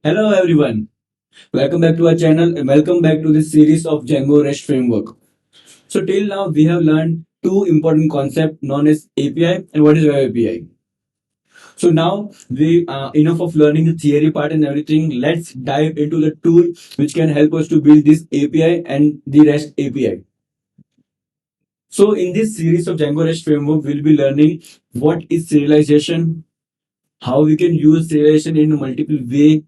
Hello everyone, welcome back to our channel and welcome back to this series of Django Rest Framework. So till now we have learned two important concepts known as API and what is Web API. So now we enough of learning the theory part and everything. Let's dive into the tool which can help us to build this API and the REST API. So in this series of Django Rest Framework, we'll be learning what is serialization, how we can use serialization in multiple way,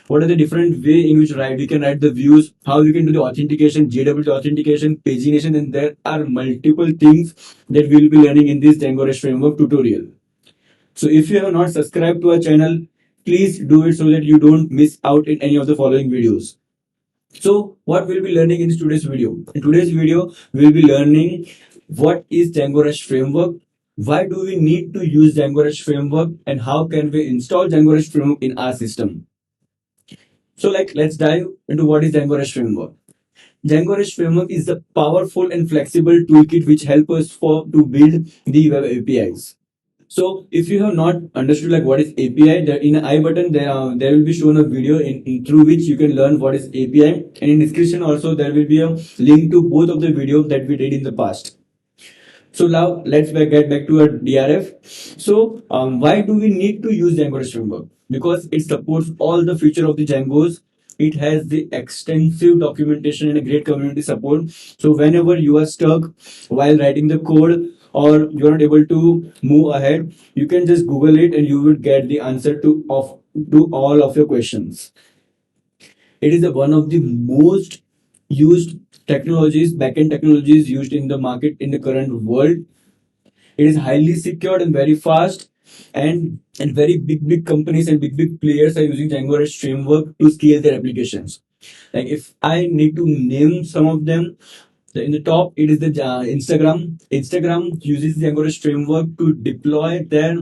what are the different way in which we can write the views, how we can do the authentication, JWT authentication, pagination, and there are multiple things that we will be learning in this Django Rest Framework tutorial. So if you have not subscribed to our channel, please do it so that you don't miss out in any of the following videos. So what we'll be learning in today's video? In today's video, we'll be learning what is Django Rest Framework, why do we need to use Django Rest Framework, and how can we install Django Rest Framework in our system. So let's dive into what is Django Rest Framework. Django Rest Framework is the powerful and flexible toolkit which help us to build the web APIs. So if you have not understood like what is API, there in the I button there will be shown a video through which you can learn what is API, and in description also there will be a link to both of the videos that we did in the past. So now let's get back to our DRF. So why do we need to use Django Rest Framework? Because it supports all the feature of the Django's. It has the extensive documentation and a great community support. So whenever you are stuck while writing the code or you're not able to move ahead, you can just Google it and you will get the answer to all of your questions. It is one of the most used technologies, backend technologies used in the market in the current world. It is highly secured and very fast, and very big companies and big players are using Django Rest framework to scale their applications. Like if I need to name some of them, in the top it is the Instagram. Instagram uses Django Rest framework to deploy their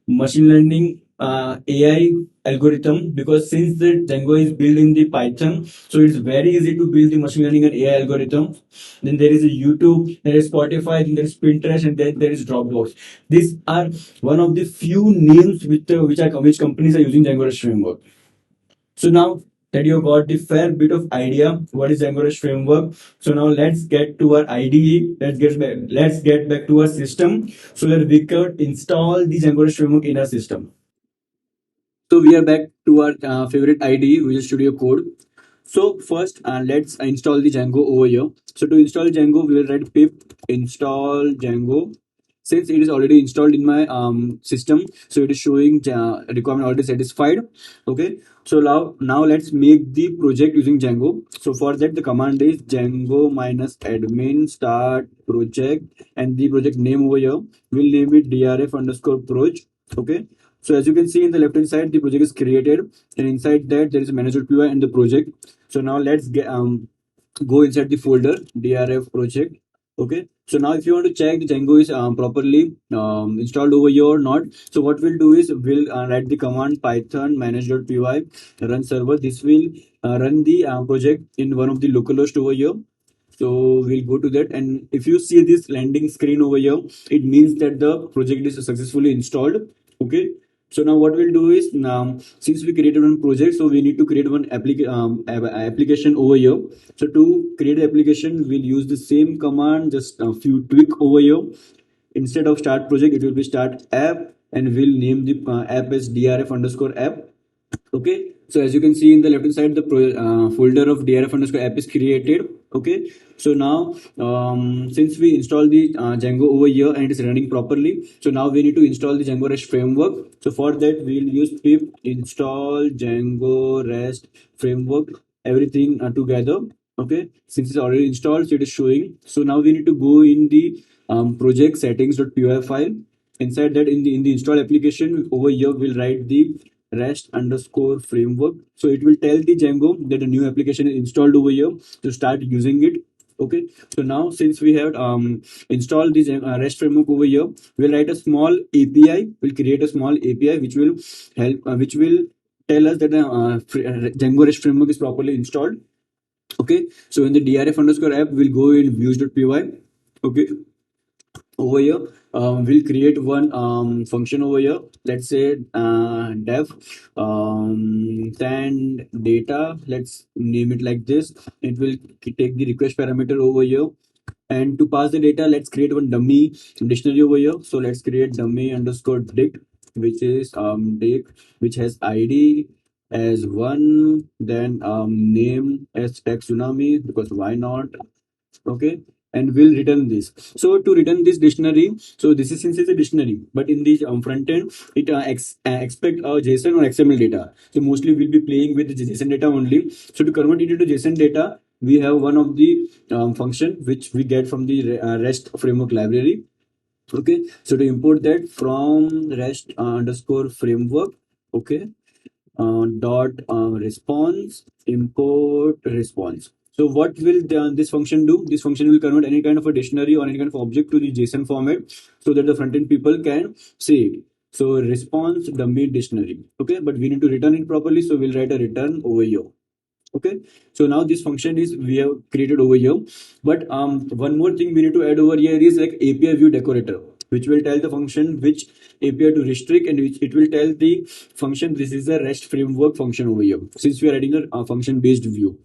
machine learning AI algorithm, because since the Django is built in the Python, so it's very easy to build the machine learning and AI algorithm. Then there is a YouTube, there is Spotify, then there is Pinterest, and then there is Dropbox. These are one of the few names which companies are using Django Rest framework. So now that you got the fair bit of idea what is Django Rest framework, so now let's get to our IDE. Let's get back to our system so that we could install the Django Rest framework in our system. So we are back to our favorite IDE, which is Studio Code. So first, let's install the Django over here. So to install Django, we will write pip install Django. Since it is already installed in my system, so it is showing requirement already satisfied. Okay. So now let's make the project using Django. So for that, the command is Django minus admin start project, and the project name over here we'll name it DRF underscore proj. Okay. So as you can see in the left hand side, the project is created, and inside that there is a manager.py and the project. So now let's go inside the folder DRF project. Okay. So now if you want to check the Django is properly installed over here or not, so what we'll do is we'll write the command python manage.py run server. This will run the project in one of the localhost over here. So we'll go to that, and if you see this landing screen over here, it means that the project is successfully installed. Okay. So now what we'll do is, now since we created one project, so we need to create one application over here. So to create the application, we'll use the same command, just a few tweak over here. Instead of start project, it will be start app, and we'll name the app as drf underscore app. Okay. So as you can see in the left hand side, the folder of drf underscore app is created. Okay. So now since we installed the Django over here and it is running properly, so now we need to install the Django Rest framework. So for that, we'll use pip install Django Rest framework, everything together. Okay. Since it's already installed, so it is showing. So now we need to go in the project settings.py file. Inside that, in the install application over here, we'll write the rest underscore framework. So it will tell the Django that a new application is installed over here to start using it. Okay. So now since we have installed this rest framework over here, we'll write a small API. We'll create a small API which will help, which will tell us that the Django rest framework is properly installed. Okay. So in the drf underscore app, we'll go in views.py. Okay. Over here, we'll create one function over here. Let's say def send data. Let's name it like this. It will take the request parameter over here. And to pass the data, let's create one dummy dictionary over here. So let's create dummy underscore dict, which is dict, which has ID as one, then name as techsunami, because why not? Okay, and we'll return this. So to return this dictionary, so this is, since it's a dictionary, but in the front end it expect JSON or XML data. So mostly we'll be playing with the JSON data only. So to convert it into JSON data, we have one of the function which we get from the REST framework library. Okay, so to import that from REST underscore framework. Okay, dot response import response. So what will this function do? This function will convert any kind of a dictionary or any kind of object to the JSON format so that the front end people can see it. So response dummy dictionary. Okay, but we need to return it properly, so we'll write a return over here. Okay, so now this function is we have created over here, but one more thing we need to add over here is like API view decorator, which will tell the function which API to restrict, and which it will tell the function this is a REST framework function over here, since we are adding a function based view.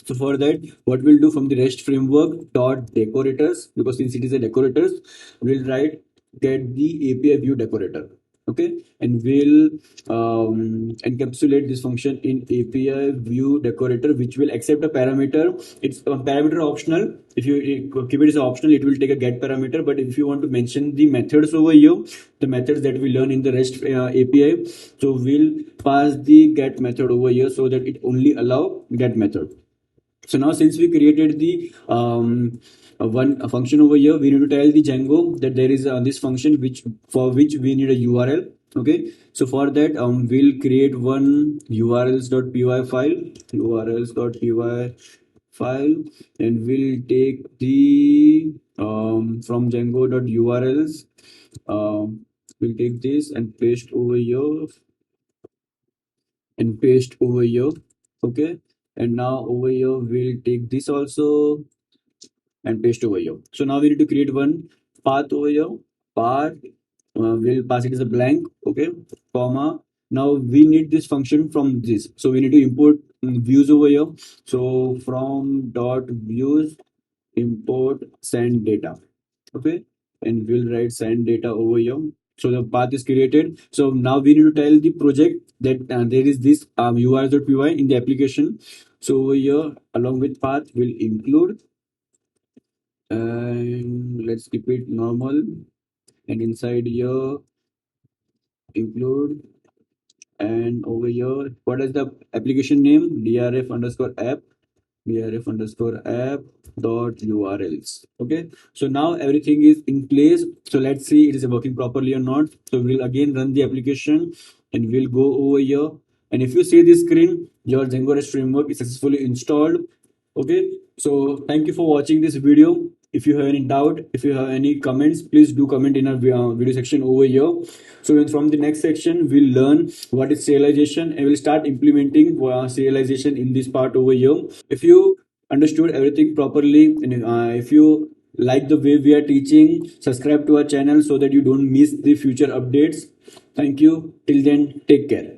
So for that, what we'll do from the REST framework dot decorators, because since it is a decorators, we'll write get the API view decorator. Okay, and we'll encapsulate this function in API view decorator, which will accept a parameter. It's a parameter optional. If you keep it as optional, it will take a get parameter. But if you want to mention the methods over here, the methods that we learn in the REST API, so we'll pass the get method over here so that it only allow get method. So now since we created the a function over here, we need to tell the Django that there is this function which for which we need a URL. Okay, so for that we'll create one urls.py file, and we'll take the from Django.urls, we'll take this and paste over here and paste over here. Okay, and now over here we'll take this also and paste over here. So now we need to create one path over here. Path, we'll pass it as a blank. Okay, comma. Now we need this function from this, so we need to import views over here. So from dot views import send data. Okay, and we'll write send data over here. So the path is created. So now we need to tell the project that there is this URL.py in the application. So over here, along with path, will include, and let's keep it normal. And inside here, include, and over here, what is the application name? DRF underscore app. DRF underscore app dot URLs. Okay, so now everything is in place. So let's see it is working properly or not. So we'll again run the application and we'll go over here. And if you see this screen, your Django Rest framework is successfully installed. Okay, so thank you for watching this video. If you have any doubt, if you have any comments, please do comment in our video section over here. So from the next section, we'll learn what is serialization, and we'll start implementing serialization in this part over here. If you understood everything properly, and if you like the way we are teaching, subscribe to our channel so that you don't miss the future updates. Thank you. Till then, take care.